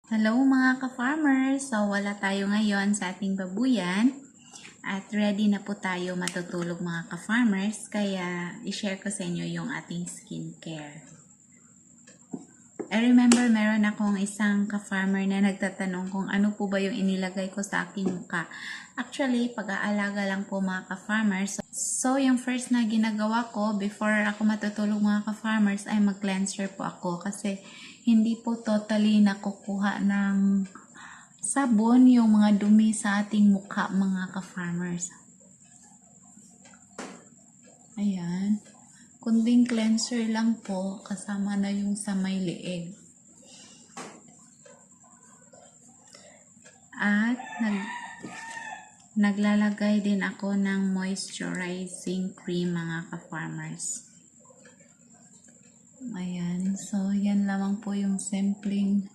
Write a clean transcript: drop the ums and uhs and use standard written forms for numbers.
Hello mga ka-farmers! So wala tayo ngayon sa ating babuyan at ready na po tayo matutulog mga ka-farmers, kaya i-share ko sa inyo yung ating skincare. I remember meron akong isang ka-farmer na nagtatanong kung ano po ba yung inilagay ko sa aking mukha. Actually, pag-aalaga lang po mga ka-farmers. So yung first na ginagawa ko before ako matutulog mga ka-farmers ay mag-cleanser po ako kasi hindi po totally nakukuha ng sabon yung mga dumi sa ating mukha mga ka-farmers. Ayan. Kunding cleanser lang po, kasama na yung sa may leeg. At naglalagay din ako ng moisturizing cream mga ka-farmers. Ayan. So, yan lamang po yung simpleng